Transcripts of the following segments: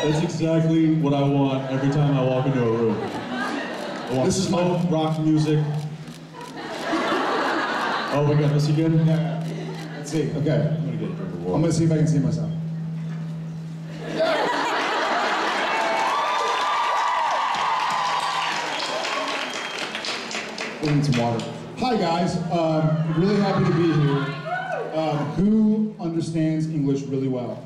That's exactly what I want every time I walk into a room. I want This is smoke, rock music. Oh, we got this again? Yeah. Let's see. Okay. I'm gonna get a drink of water. I'm gonna see if I can see myself. Getting some water. Hi guys. Really happy to be here. Who understands English really well?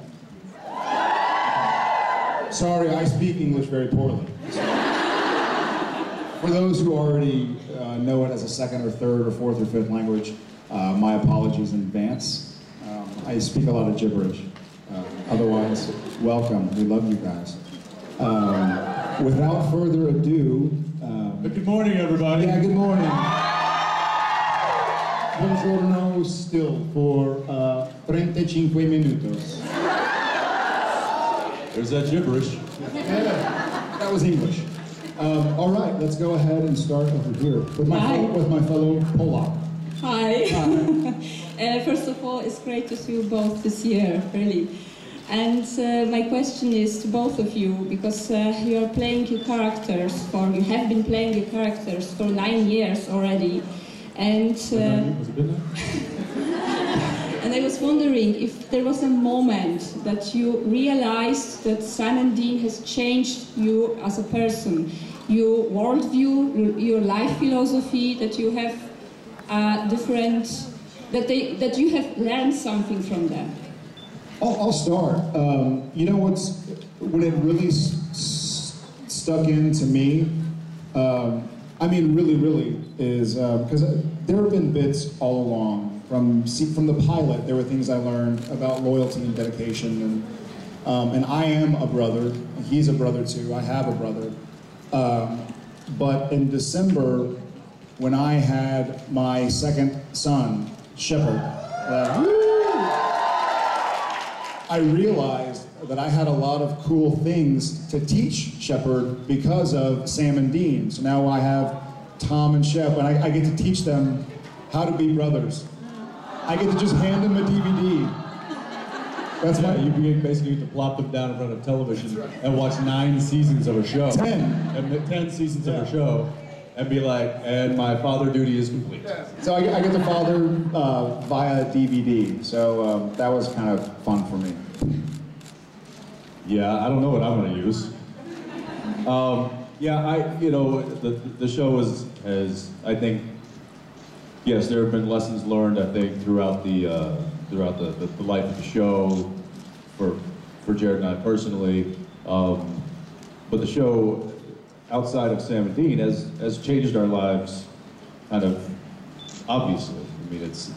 Sorry, I speak English very poorly. For those who already know it as a second or third or fourth or fifth language, my apologies in advance. I speak a lot of gibberish. Otherwise, welcome. We love you guys. Without further ado... Good morning, everybody. Yeah, good morning. Buongiorno still for 35 minutos. There's that gibberish. Yeah, that was English. All right, let's go ahead and start over here with my fellow Polak. Hi. First of all, it's great to see you both this year, really. And my question is to both of you, because you are playing your characters you have been playing your characters for 9 years already. And Was it been there? and I was wondering if there was a moment that you realized that Sam & Dean has changed you as a person, your worldview, your life philosophy, that you have that you have learned something from them. I'll start. You know when it really stuck into me, I mean really, is because there have been bits all along. From the pilot, there were things I learned about loyalty and dedication, and I am a brother, he's a brother too, I have a brother. But in December, when I had my second son, Shepard, I realized that I had a lot of cool things to teach Shepard because of Sam and Dean. So now I have Tom and Shep, and I get to teach them how to be brothers. I get to just hand them a DVD. That's You basically get to plop them down in front of television and watch 9 seasons of a show. 10 seasons of a show, and be like, and my father duty is complete. So I get to father via DVD. So that was kind of fun for me. Yeah, I don't know what I'm going to use. The show has, I think, yes, there have been lessons learned, I think, throughout the life of the show for Jared and I personally. But the show, outside of Sam and Dean, has changed our lives, kind of obviously. I mean, it's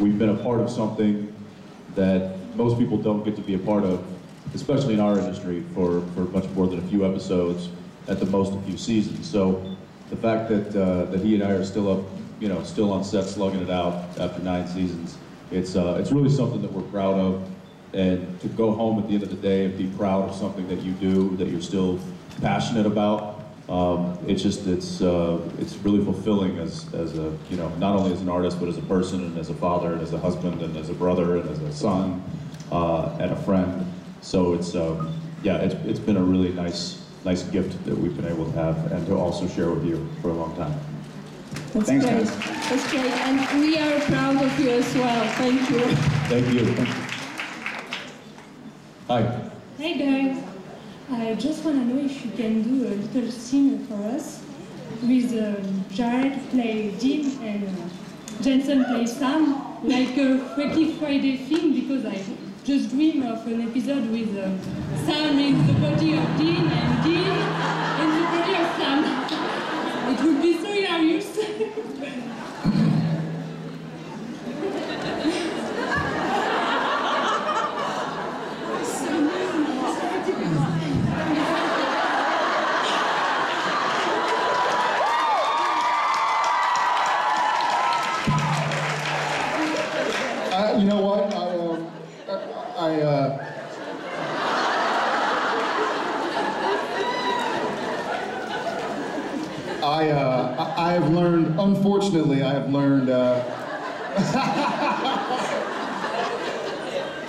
we've been a part of something that most people don't get to be a part of, especially in our industry, for much more than a few episodes, at the most a few seasons. So the fact that he and I are still up, still on set slugging it out after 9 seasons, it's really something that we're proud of. And to go home at the end of the day and be proud of something that you do, that you're still passionate about, it's really fulfilling as a not only as an artist but as a person and as a father and as a husband and as a brother and as a son and a friend. So it's been a really nice gift that we've been able to have and to also share with you for a long time. That's Thanks, great. guys. That's great, and we are proud of you as well. Thank you. Thank you. Hi. Hey guys, I just want to know if you can do a little scene for us with Jared play Dean and Jensen play Sam, like a Freaky Friday thing, because I just dream of an episode with Sam in the body of Dean and Dean in the body of Sam. It would be so hilarious. You know what? I have learned, unfortunately,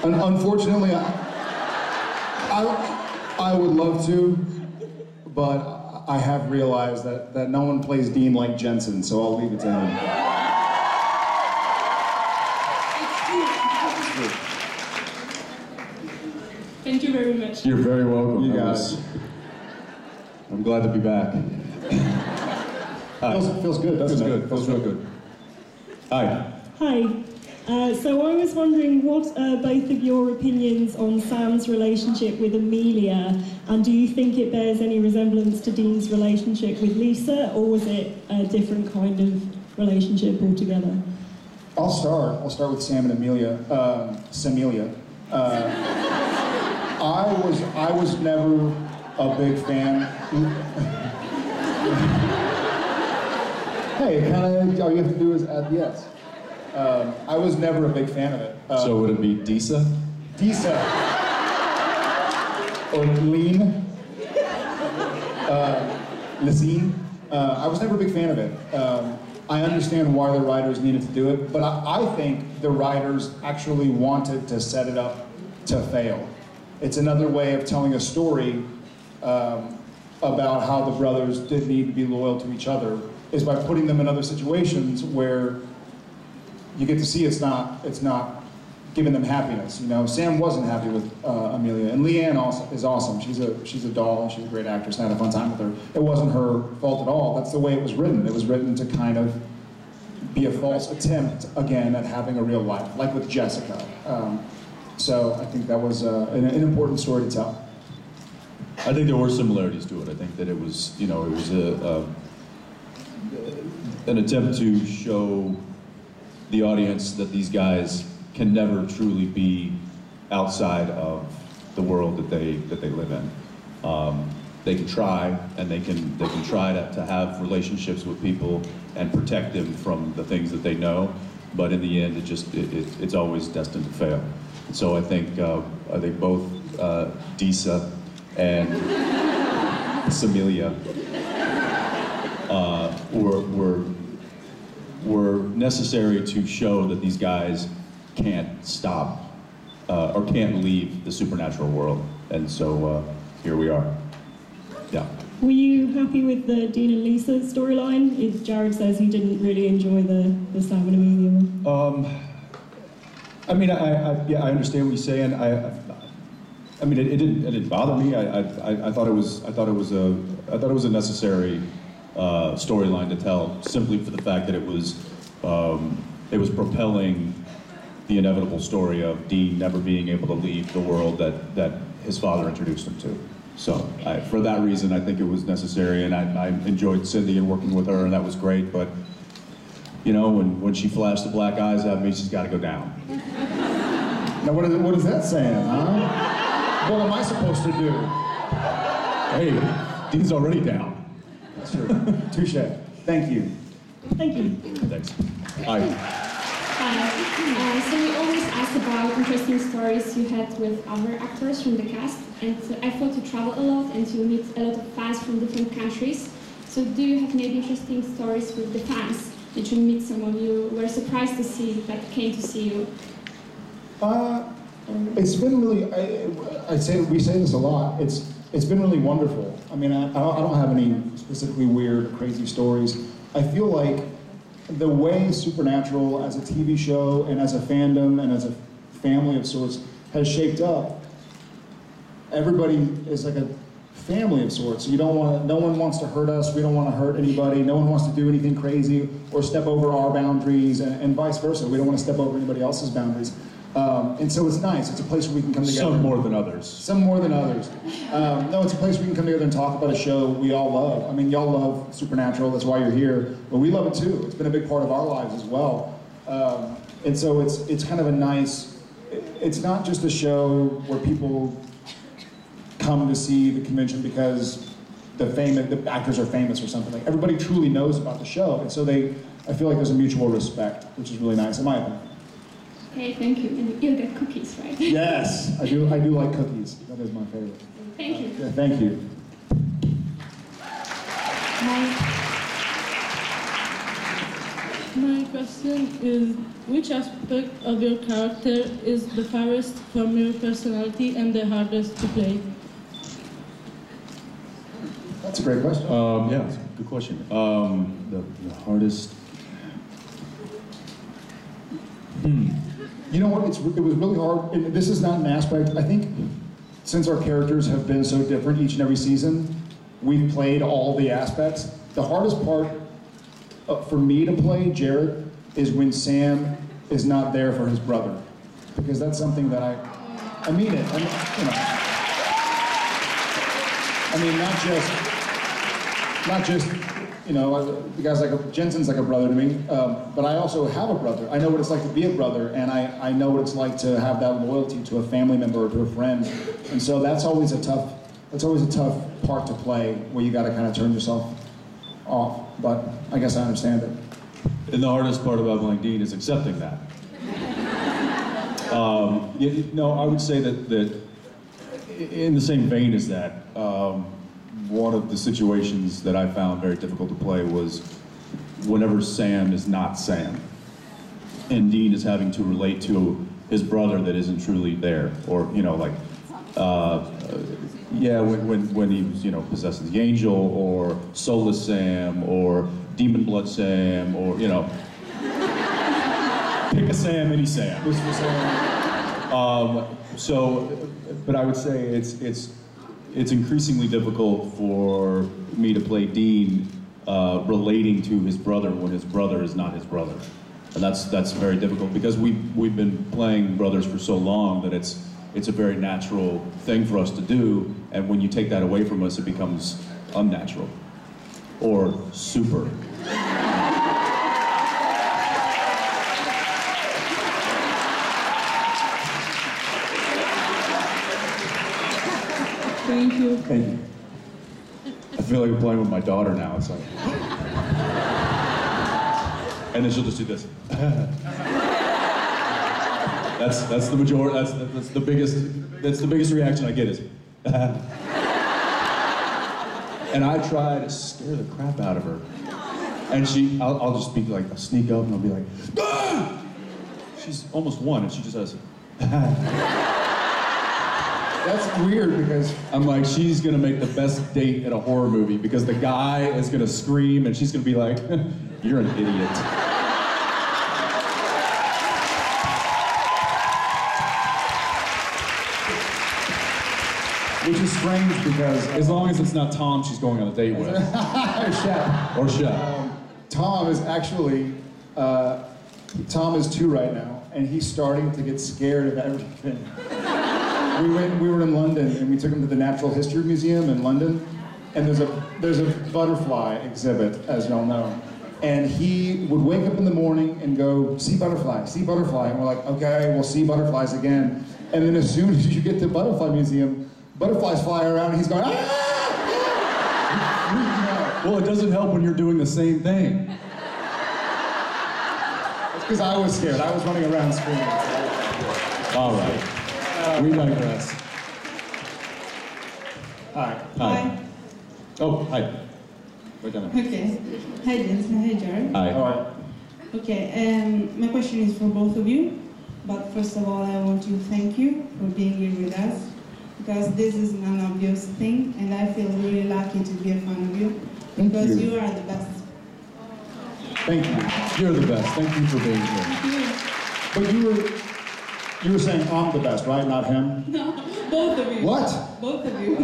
unfortunately, I I would love to, but I have realized that no one plays Dean like Jensen, so I'll leave it to him. Thank you very much. You're very welcome. You guys. I'm glad to be back. Feels good, doesn't it? Feels real good. Hi. Hi. So I was wondering, what are both of your opinions on Sam's relationship with Amelia, and do you think it bears any resemblance to Dean's relationship with Lisa, or was it a different kind of relationship altogether? I'll start with Sam and Amelia. Samelia. I was never a big fan. Hey, kind of all you have to do is add the S. I was never a big fan of it. So would it be Disa? Disa. Or Lean. Lizine. I was never a big fan of it. I understand why the writers needed to do it, but I think the writers actually wanted to set it up to fail. It's another way of telling a story about how the brothers did need to be loyal to each other, is by putting them in other situations where you get to see it's not giving them happiness. You know, Sam wasn't happy with Amelia, and Leanne also is awesome. She's a doll, and she's a great actress, and I had a fun time with her. It wasn't her fault at all. That's the way it was written. It was written to kind of be a false attempt, again, at having a real life, like with Jessica. So I think that was an important story to tell. I think there were similarities to it. I think that it was, you know, it was an attempt to show the audience that these guys can never truly be outside of the world that they live in. They can try, and they can try to have relationships with people and protect them from the things that they know, but in the end, it's always destined to fail. So I think both Disa and Samelia were necessary to show that these guys can't stop or can't leave the supernatural world, and so here we are. Yeah. Were you happy with the Dean and Lisa storyline? Jared says he didn't really enjoy the Sam and Amelia one. I mean, I understand what you're saying. I mean, it didn't bother me. I thought it was a necessary storyline to tell, simply for the fact that it was propelling the inevitable story of Dean never being able to leave the world that his father introduced him to. So for that reason, I think it was necessary, and I enjoyed Cindy and working with her, and that was great. But you know, when she flashed the black eyes at me, she's got to go down. Now what is that saying, huh? What am I supposed to do? Hey, Dean's already down. That's true. Touche. Thank you. Thank you. Thanks. Hi. So we always ask about interesting stories you had with other actors from the cast, and I thought you travel a lot and you meet a lot of fans from different countries. So do you have maybe interesting stories with the fans? Did you meet someone you were surprised to see that came to see you? It's been really. We say this a lot. It's been really wonderful. I mean, I don't have any specifically weird or crazy stories. I feel like the way Supernatural as a TV show and as a fandom and as a family of sorts has shaped up, everybody is like a family of sorts. No one wants to hurt us, we don't want to hurt anybody, no one wants to do anything crazy or step over our boundaries, and vice versa. We don't want to step over anybody else's boundaries. And so it's nice. It's a place where we can come together. Some more than others. Some more than others. No, it's a place where we can come together and talk about a show we all love. I mean, y'all love Supernatural, that's why you're here, but we love it too. It's been a big part of our lives as well. And so it's kind of a nice, it's not just a show where people come to see the convention because the actors are famous or something. Like, everybody truly knows about the show, and so I feel like there's a mutual respect, which is really nice, in my opinion. Okay, thank you. And you'll get cookies, right? Yes, I do like cookies. That is my favorite. Thank you. Yeah, thank you. My question is, which aspect of your character is the farthest from your personality and the hardest to play? That's a great question. Yeah, that's a good question. The hardest. You know what? It was really hard. And this is not an aspect. I think since our characters have been so different each and every season, we've played all the aspects. The hardest part for me to play Jared is when Sam is not there for his brother, because that's something that I mean it. I mean, not just. You know, the guy's like Jensen's like a brother to me, but I also have a brother. I know what it's like to be a brother, and I know what it's like to have that loyalty to a family member or to a friend, and so that's always a tough part to play, where you got to kind of turn yourself off. But I guess I understand it. And the hardest part about playing Dean is accepting that. No, I would say that in the same vein as that. One of the situations that I found very difficult to play was whenever Sam is not Sam, and Dean is having to relate to his brother that isn't truly there, or you know, like, yeah, when he was, you know, possessing the angel, or soulless Sam, or demon blood Sam, or you know, pick a Sam, any Sam. But I would say it's increasingly difficult for me to play Dean relating to his brother when his brother is not his brother. And that's very difficult because we've been playing brothers for so long that it's a very natural thing for us to do, and when you take that away from us, it becomes unnatural or super. Thank you. Thank you. I feel like I'm playing with my daughter now. It's like, and then she'll just do this. That's the majority. That's the biggest reaction I get is. And I try to scare the crap out of her, and I'll just be like, I'll sneak up and I'll be like, ah! She's almost one, and she just has. That's weird because I'm like, she's gonna make the best date in a horror movie because the guy is gonna scream and she's gonna be like, you're an idiot. which is strange because As long as it's not Tom she's going on a date with. Or Shep. Tom is actually Tom is 2 right now, and he's starting to get scared of everything. We were in London, and we took him to the Natural History Museum in London, and there's a butterfly exhibit, as y'all know. And he would wake up in the morning and go, see butterfly, and we're like, okay, we'll see butterflies again. And then as soon as you get to Butterfly Museum, butterflies fly around, and he's going, ah! Well, it doesn't help when you're doing the same thing. It's because I was scared. I was running around screaming. All right. We digress. Hi. Hi. Oh, hi. Right down there. Okay. Hi, Jensen. Hi, Jared. Hi. All right. Okay, my question is for both of you. But first of all, I want to thank you for being here with us, because this is an obvious thing, and I feel really lucky to be a fan of you, because you are the best. Thank you. You're the best. Thank you for being here. But you were saying I'm the best, right? Not him? No, both of you. What? Both of you.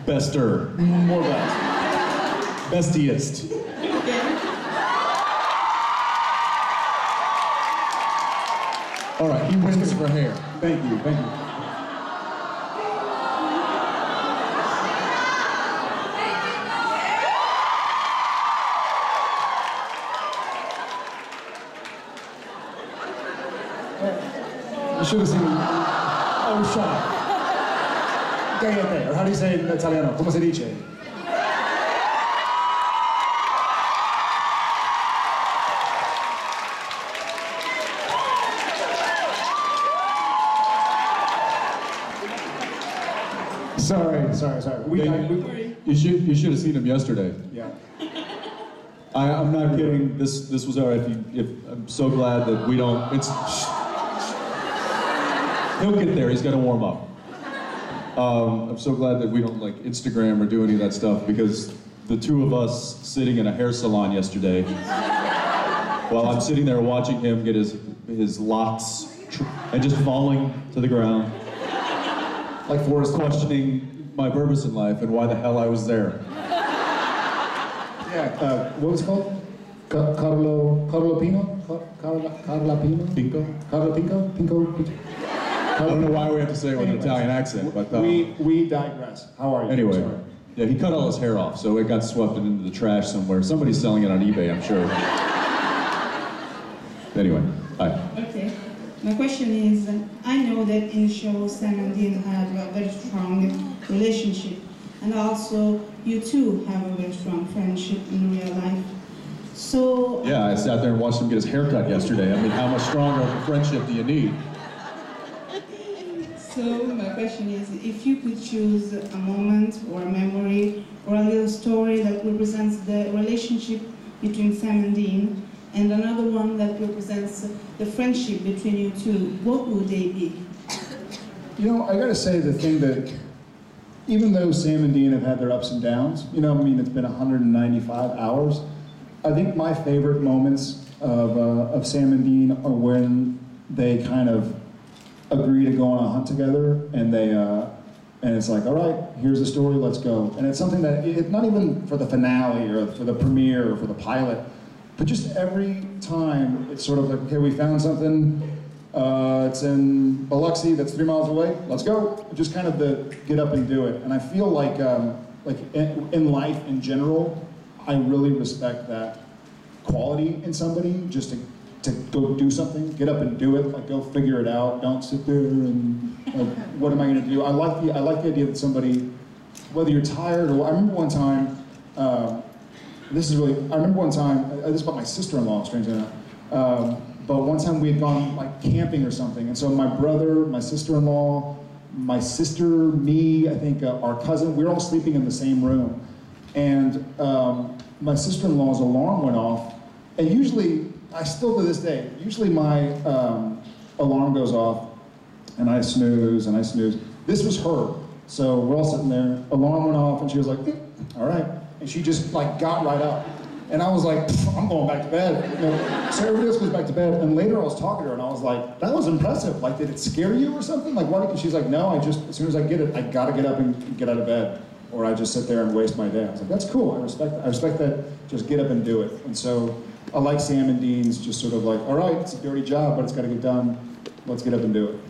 Bester. More best. Bestiest. Okay. All right, he wins for hair. Thank you. Thank you. You should have seen. Oh, shut up. Cállate. Or how do you say in Italiano? ¿Cómo se dice? Sorry. You should have seen him yesterday. Yeah. I'm not kidding. This was all right. I'm so glad that we don't. He'll get there. He's got to warm up. I'm so glad that we don't like Instagram or do any of that stuff, because the two of us sitting in a hair salon yesterday, while I'm sitting there watching him get his locks and just falling to the ground, like Forrest questioning my purpose in life and why the hell I was there. Yeah, what was it called? Carlo Pino? Carla Pino? Pinko? Carla Pinko? Pinko? I don't know why we have to say it with an Italian accent, but we digress. How are you? anyway, Sorry. yeah, he cut all his hair off, so it got swept into the trash somewhere. Somebody's selling it on eBay, I'm sure. Anyway, hi. Okay. My question is, I know that in the show Sam and Dean have a very strong relationship, and also you two have a very strong friendship in real life. So Yeah, I sat there and watched him get his hair cut yesterday. I mean, how much stronger of a friendship do you need? So my question is, if you could choose a moment or a memory or a little story that represents the relationship between Sam and Dean, and another one that represents the friendship between you two, what would they be? You know, I gotta say the thing that, even though Sam and Dean have had their ups and downs, you know, I mean, it's been 195 hours, I think my favorite moments of Sam and Dean are when they kind of agree to go on a hunt together, and and it's like, all right, here's the story, let's go. And it's something that, it's not even for the finale or for the premiere or for the pilot, but just every time it's sort of like, okay, we found something, it's in Biloxi, that's 3 miles away, let's go. Just kind of the get up and do it. And I feel like in life in general, I really respect that quality in somebody, just to go do something, get up and do it, like go figure it out. Don't sit there and like, what am I going to do? I like the idea that somebody, whether you're tired or I remember one time, this is about my sister-in-law, strangely enough. But one time we had gone like camping or something, and so my brother, my sister-in-law, my sister, me, I think our cousin, we were all sleeping in the same room, and my sister-in-law's alarm went off, and usually. I still to this day, usually my alarm goes off and I snooze and I snooze. This was her. So we're all sitting there, alarm went off and she was like, all right. And she just like got right up. And I was like, I'm going back to bed. You know, so everybody else goes back to bed. And later I was talking to her and I was like, that was impressive. Like, did it scare you or something? Like, why? And she's like, no, as soon as I get it, I gotta get up and get out of bed. Or I just sit there and waste my day. I was like, that's cool, I respect that, just get up and do it. And so, I like Sam and Dean's just sort of like, all right, it's a dirty job, but it's got to get done. Let's get up and do it.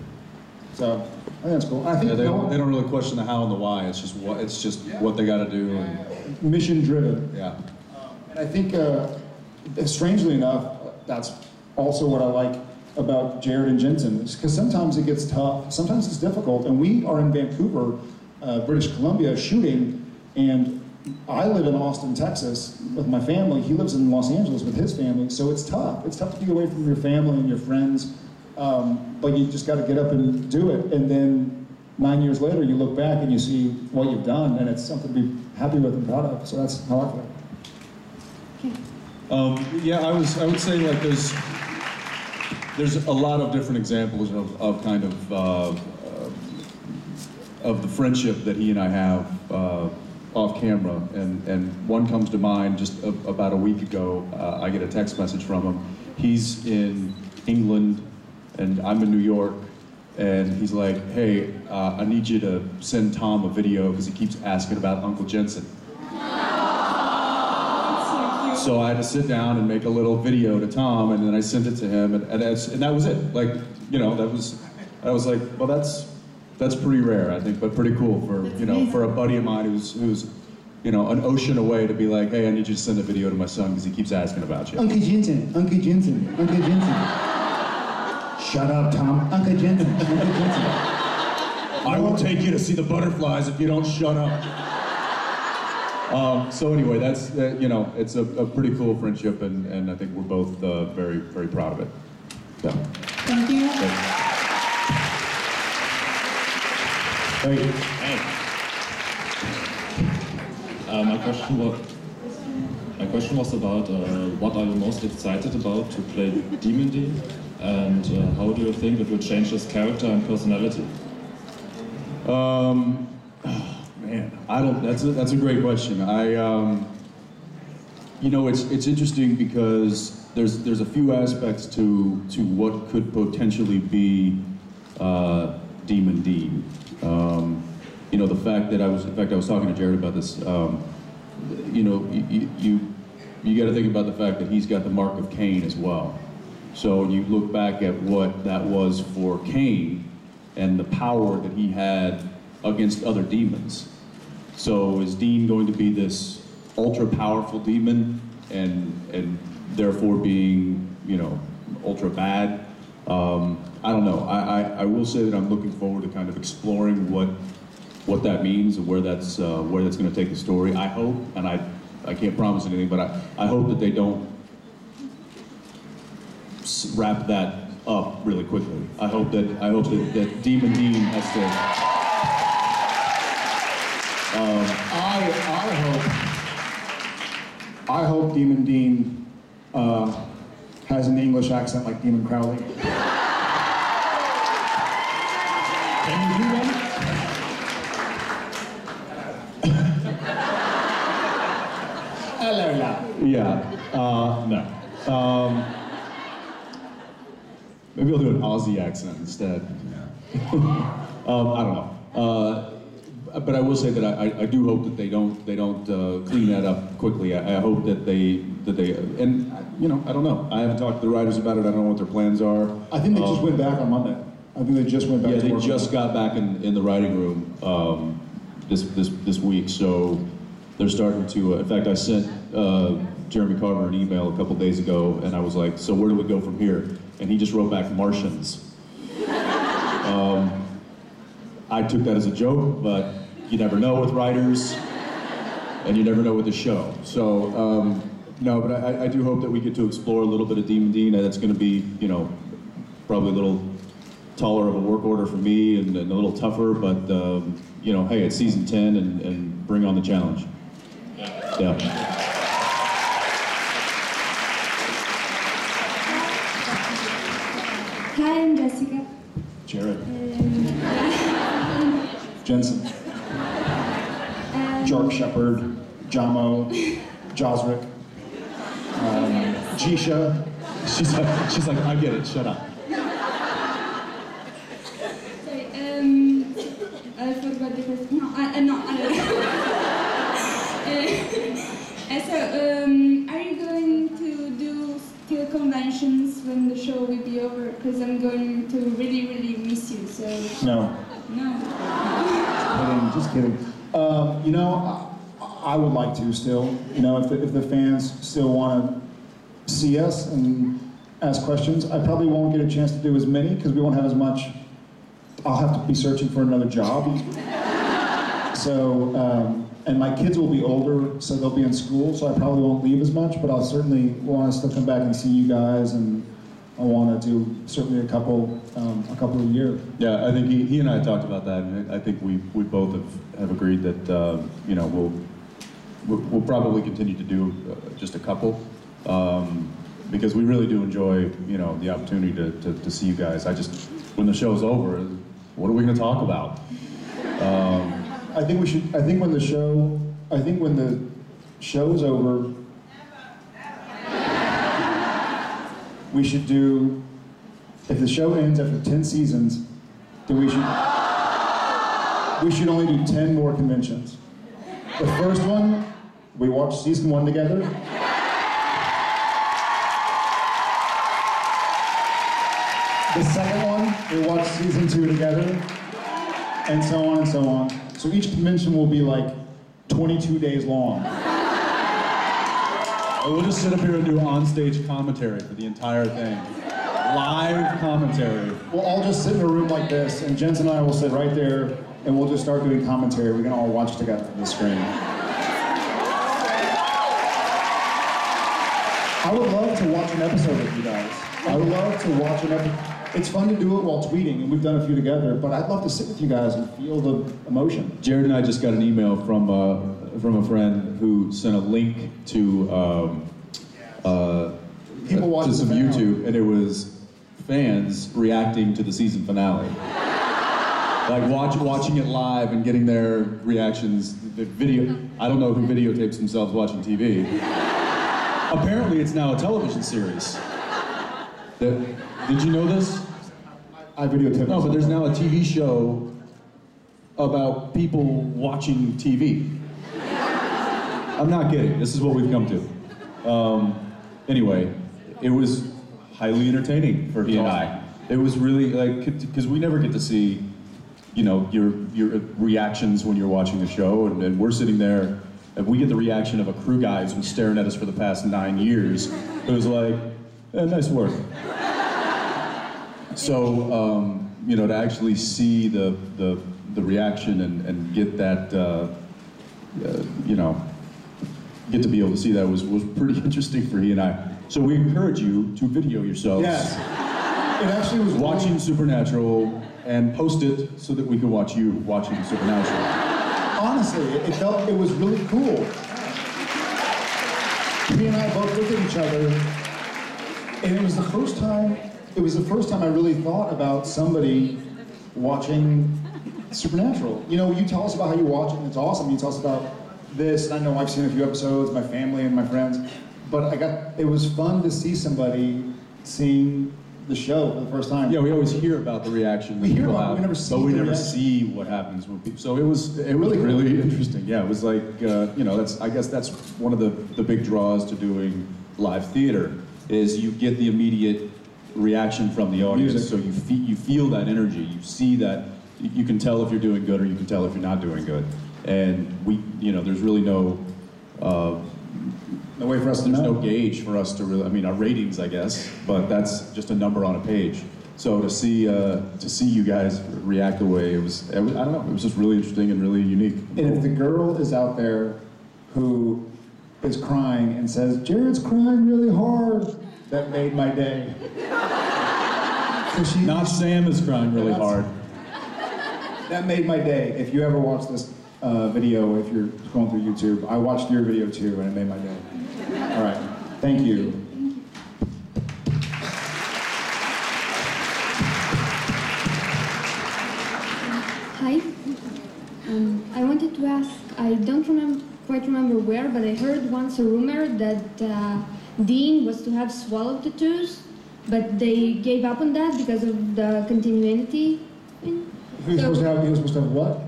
So I think that's cool. I think they don't really question the how and the why. It's just what they got to do. And, mission driven. yeah. And I think, strangely enough, that's also what I like about Jared and Jensen, because sometimes it gets tough, sometimes it's difficult, and we are in Vancouver, British Columbia, shooting, and I live in Austin, Texas with my family. He lives in Los Angeles with his family, so it's tough. It's tough to be away from your family and your friends, but you just got to get up and do it. And then 9 years later, you look back and you see what you've done, and it's something to be happy with and proud of. So that's how I feel. Yeah, I would say like there's a lot of different examples of kind of the friendship that he and I have. Off camera, and one comes to mind just about a week ago. I get a text message from him. He's in England, and I'm in New York, and he's like, hey, I need you to send Tom a video because he keeps asking about Uncle Jensen. So I had to sit down and make a little video to Tom, and then I sent it to him, and that was it. Like, you know, I was like, well, that's pretty rare, I think, but pretty cool for, you know, for a buddy of mine who's you know, an ocean away to be like, hey, I need you to send a video to my son because he keeps asking about you. Uncle Jensen, Uncle Jensen, Uncle Jensen. Shut up, Tom. Uncle Jensen, Uncle Jensen. I will take you to see the butterflies if you don't shut up. So anyway, that's, you know, it's a pretty cool friendship, and I think we're both very, very proud of it. So. Thank you. Thank you. Hey. My question was about what are you most excited about to play Demon Dean, and how do you think it will change his character and personality? Man, I don't. That's a great question. You know, it's interesting because there's a few aspects to what could potentially be Demon Dean. You know, the fact that I was talking to Jared about this. You know, you got to think about the fact that he's got the mark of Cain as well. So when you look back at what that was for Cain and the power that he had against other demons. So is Dean going to be this ultra powerful demon and therefore being, you know, ultra bad? I don't know. I will say that I'm looking forward to kind of exploring what that means and where that's going to take the story. I hope, and I can't promise anything, but I hope that they don't wrap that up really quickly. I hope that Demon Dean has to. I hope Demon Dean has an English accent like Demon Crowley. Can you do that? Hello, love. Yeah. No. Maybe I'll do an Aussie accent instead. I don't know. But I will say that I do hope that they don't clean that up quickly. I hope that they and you know, I don't know. I haven't talked to the writers about it. I don't know what their plans are. I think they just went back on Monday. I think they just went back. Yeah, to work. they just got back in the writing room this week. So they're starting to. In fact, I sent Jeremy Carver an email a couple days ago, and I was like, "So where do we go from here?" And he just wrote back Martians. I took that as a joke, but you never know with writers, and you never know with the show. So, no, but I do hope that we get to explore a little bit of Demon Dean, and that's going to be, you know, probably a little taller of a work order for me and a little tougher, but, you know, hey, it's season 10, and bring on the challenge. Yeah. Hi, I'm Jessica. Jared. Jensen. Jark Shepherd, Jamo, Josrick, Jisha. She's like, I get it, shut up. Sorry, I forgot the first. No, I don't know. Are you going to do still conventions when the show will be over? Because I'm going to really, really miss you. So. No. No. Just kidding. You know, I would like to still. You know, if the fans still want to see us and ask questions, I probably won't get a chance to do as many because we won't have as much. I'll have to be searching for another job. So, and my kids will be older, so they'll be in school, so I probably won't leave as much, but I'll certainly want to still come back and see you guys, and I want to do certainly a couple a year. Yeah, I think he and I talked about that, and I think we both have agreed that you know, we'll probably continue to do just a couple, because we really do enjoy, you know, the opportunity to see you guys. When the show's over, what are we going to talk about? I think when the show's over, we should do, if the show ends after 10 seasons, then we should only do 10 more conventions. The first one, we watch season 1 together. The second one, we watch season 2 together, and so on and so on. So each convention will be like 22 days long. We'll just sit up here and do on-stage commentary for the entire thing. Live commentary. We'll all just sit in a room like this, and Jensen and I will sit right there, and we'll just start doing commentary. We can all watch together on the screen. I would love to watch an episode with you guys. I would love to watch an episode. it's fun to do it while tweeting, and we've done a few together, but I'd love to sit with you guys and feel the emotion. Jared and I just got an email from a friend who sent a link to People watching to some the finale. YouTube, and it was fans reacting to the season finale. Like watching it live and getting their reactions. The video, I don't know who videotapes themselves watching TV. Apparently it's now a television series. Did you know this? I videotaped. No, but there's now a TV show about people watching TV. I'm not kidding. This is what we've come to. Anyway, it was highly entertaining for he and I. It was really like, because we never get to see, you know, your reactions when you're watching the show, and we're sitting there, and we get the reaction of a crew guy who's been staring at us for the past 9 years, who's like, nice work. So, you know, to actually see the reaction and get that, you know, get to be able to see that was pretty interesting for he and I. So we encourage you to video yourselves. Yes. It actually was watching Supernatural and post it so that we can watch you watching Supernatural. Honestly, it was really cool. He and I both looked at each other, and it was the first time I really thought about somebody watching Supernatural. You know, you tell us about how you watch it, and it's awesome. You tell us about this, and I know I've seen a few episodes, my family and my friends, but it was fun to see somebody seeing the show for the first time. Yeah, we always hear about the reaction that people have, but we never see what happens when people. So it was really interesting. Yeah, it was like you know, I guess that's one of the big draws to doing live theater is you get the immediate reaction from the audience. Music. So you feel that energy. You see that. You can tell if you're doing good, or you can tell if you're not doing good. And you know, there's really no way for us to know. There's no gauge for us to really. I mean, our ratings, I guess, but that's just a number on a page. So to see you guys react the way it was, I don't know, it was just really interesting and really unique. And if the girl is out there who is crying and says, "Jared's crying really hard," that made my day. Not Sam is crying really hard. That made my day. If you ever watch this video, if you're going through YouTube, I watched your video too, and it made my day. All right, thank you. Hi. I wanted to ask, I don't quite remember where, but I heard once a rumor that Dean was to have swallow tattoos, but they gave up on that because of the continuity. He was supposed to have what?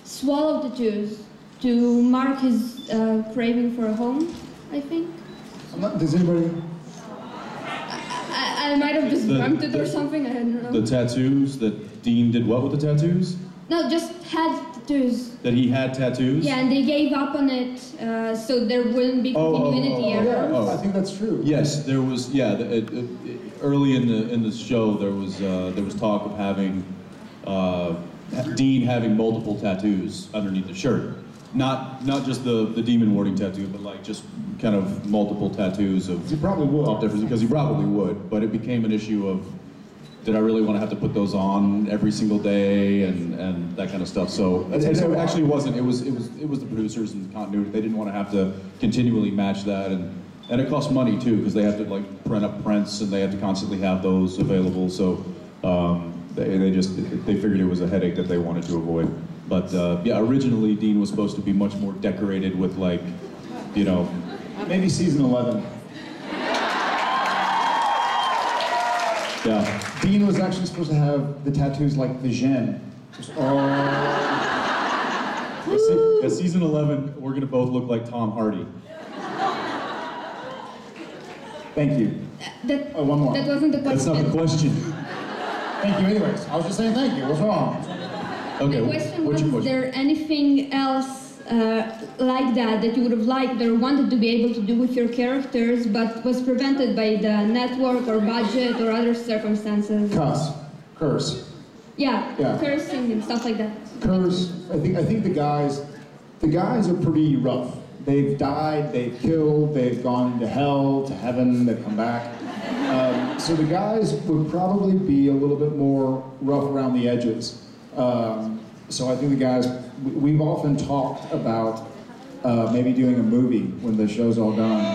Swallow tattoos to mark his craving for a home, I think. Does anybody? I might have just dreamt it or something, I don't know. The tattoos, that Dean did what with the tattoos? No, just had tattoos. That he had tattoos? Yeah, and they gave up on it, so there wouldn't be continuity errors. I think that's true. Yes, there was. Yeah, early in the show, there was talk of having Dean having multiple tattoos underneath the shirt. Not just the demon warding tattoo, but like just kind of multiple tattoos of. He probably would. Because he probably would, but it became an issue of, did I really want to have to put those on every single day and that kind of stuff. So it actually wasn't. It was the producers and continuity. They didn't want to have to continually match that, and it costs money too, because they have to like print up prints and they have to constantly have those available. So they figured it was a headache that they wanted to avoid. But yeah, originally Dean was supposed to be much more decorated with like, you know, maybe season 11. Yeah. Dean was actually supposed to have the tattoos like the Jen. Just, At season 11, we're gonna both look like Tom Hardy. Thank you. One more. That wasn't the question. That's not the question. Thank you anyways. I was just saying thank you. What's wrong? Okay, My question what's was, your is question? there anything else like that you would have liked or wanted to be able to do with your characters, but was prevented by the network or budget or other circumstances? Curse. Yeah, cursing and stuff like that. Curse. I think the guys are pretty rough. They've died, they've killed, they've gone to hell, to heaven, they've come back. So the guys would probably be a little bit more rough around the edges. So I think the guys, we've often talked about maybe doing a movie when the show's all done.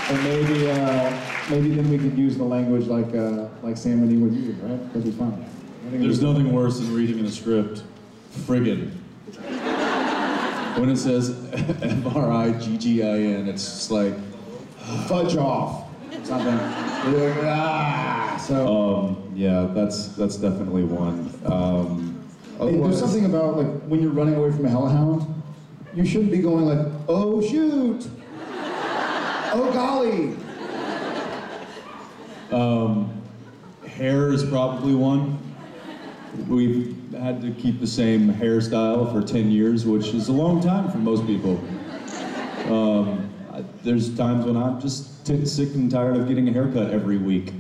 And maybe then we could use the language like Sam and E would use, right? That'd be fun. There's nothing worse than reading in a script, friggin'. When it says F-R-I-G-G-I-N, it's just like, fudge off, something. So yeah, that's definitely one. hey, there's something about like when you're running away from a hellhound, you shouldn't be going like, oh shoot, oh golly. Hair is probably one. We've had to keep the same hairstyle for 10 years, which is a long time for most people. There's times when I'm just sick and tired of getting a haircut every week.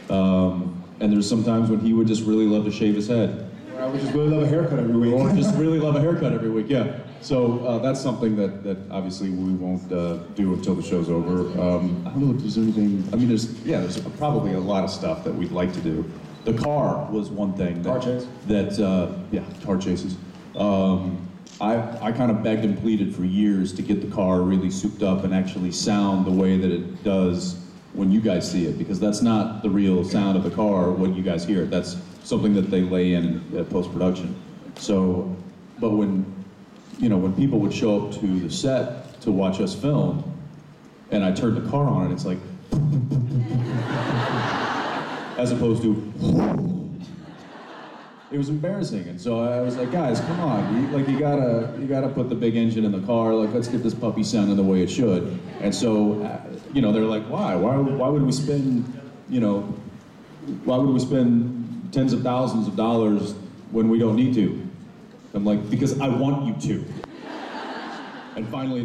And there's some times when he would just really love to shave his head. Or I would just really love a haircut every week. Or just really love a haircut every week, yeah. So that's something that obviously we won't do until the show's over. I don't know if there's anything, I mean, there's probably a lot of stuff that we'd like to do. The car was one thing. Car chase? Yeah, car chases. I kind of begged and pleaded for years to get the car really souped up and actually sound the way that it does when you guys see it, because that's not the real sound of the car when you guys hear it. That's something that they lay in post-production. So, but when people would show up to the set to watch us film, and I turned the car on and it's like, as opposed to, it was embarrassing. And so I was like, guys, come on, you gotta put the big engine in the car. Like, let's get this puppy sounding the way it should. And so, they're like, why would we spend, why would we spend tens of thousands of dollars when we don't need to? I'm like, because I want you to. And finally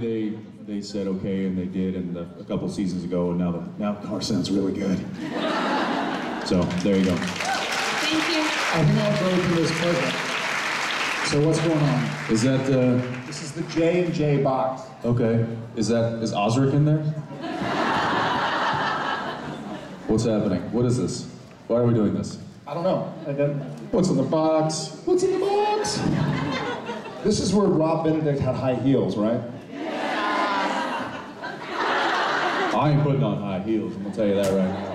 they said okay, and they did, and a couple seasons ago, and now the car sounds really good. So there you go. Thank you. I think I'll go through this present. So what's going on? Is that This is the J&J box. okay? Is Osric in there? What's happening? What is this? Why are we doing this? I don't know. What's in the box? What's in the box? This is where Rob Benedict had high heels, right? I ain't putting on high heels, I'm gonna tell you that right now.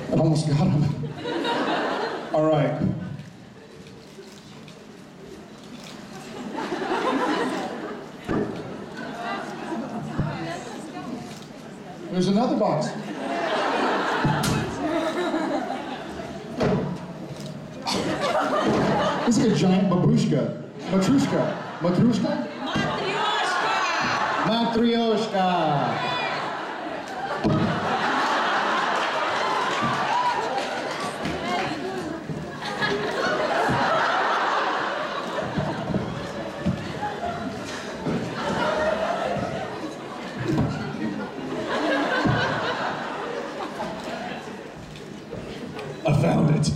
I almost got him. All right. There's another box. It's like a giant babushka. Matrushka. Matrushka? Matryoshka. I found it.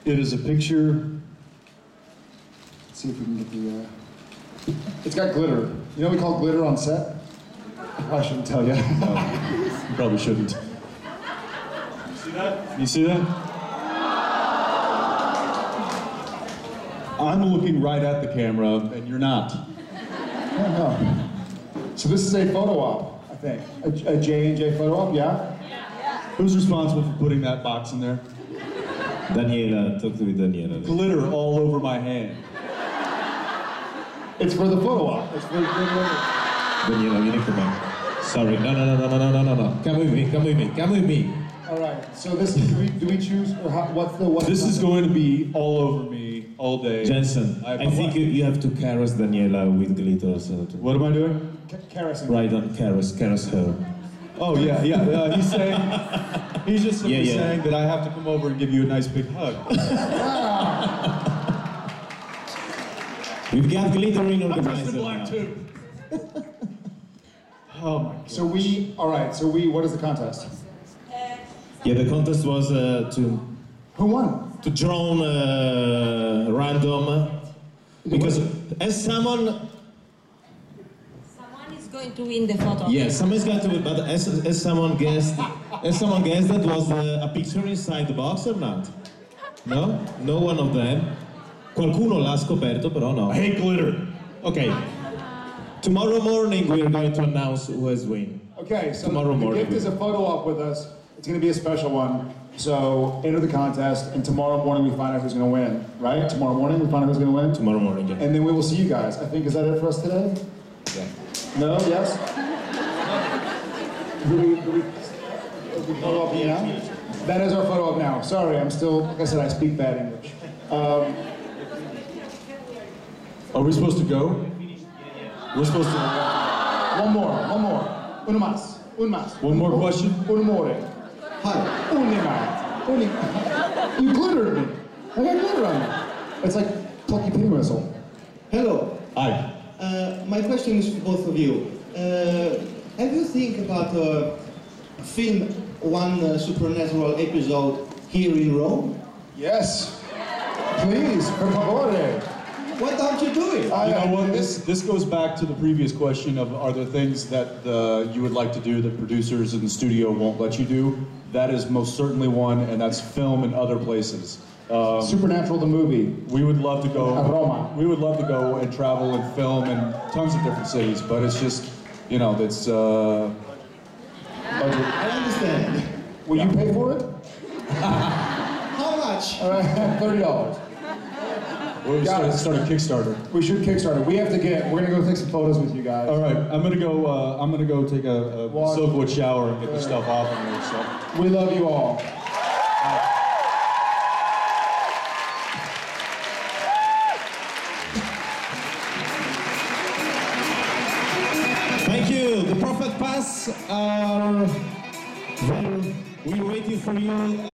It is a picture. Let's see if we can get the. It's got glitter. You know we call glitter on set? I shouldn't tell you. No, you probably shouldn't. You see that? You see that? I'm looking right at the camera, and you're not. No. So this is a photo op, I think. A J&J photo op, yeah? Who's responsible for putting that box in there? Daniela, talk to me, Daniela. Glitter all over my hand. It's for the photo op. It's for the Daniela, vieni con me. Sorry, no. Come with me. All right. So this do we choose or what's the This is going to be all over me all day. Jensen, I think you have to caress Daniela with glitter. So What am I doing? Caressing. right on, caress her. Oh yeah. He's saying, he's just simply saying that I have to come over and give you a nice big hug. We've got glitter in I'm organizer dressed in black now. too. Oh my God. So what is the contest? Yeah, the contest was to Who won? draw random because as someone is going to win the photo. yeah, someone is going to win, but as someone guessed that was a picture inside the box or not? No? No one of them. Qualcuno l'ha scoperto, però no. I hate glitter. Okay. Tomorrow morning we are going to announce who has won. Okay, so Tomorrow the morning. gift is a photo op with us. It's going to be a special one. So enter the contest, and tomorrow morning we find out who's going to win. Right? Tomorrow morning we find out who's going to win. Tomorrow morning, yeah. And then we will see you guys. I think, is that it for us today? Yeah. No? Yes? Do we photo op now? That is our photo op now. Sorry, I'm still, like I said, I speak bad English. Are we supposed to go? We're supposed to. One more. Uno más. One more question? Uno more. Hi. You glittered me. I got glitter on me. It's like plucky pin whistle. Hello. Hi. My question is for both of you. Have you think about film one supernatural episode here in Rome? Yes. Please, per favore. Why don't you do it? You know what? This goes back to the previous question of are there things that you would like to do that producers in the studio won't let you do? That is most certainly one, and that's film in other places. Supernatural the movie. We would love to go. Roma. We would love to go and travel and film in tons of different cities, but it's just, it's. I understand. Will you pay for it? How much? $30. We'll start a Kickstarter. We should Kickstarter. We're gonna go take some photos with you guys. All right, I'm gonna go take a Silkwood shower and get the stuff off of me. So. We love you all. Thank you. The Prophet Pass are we're waiting for you.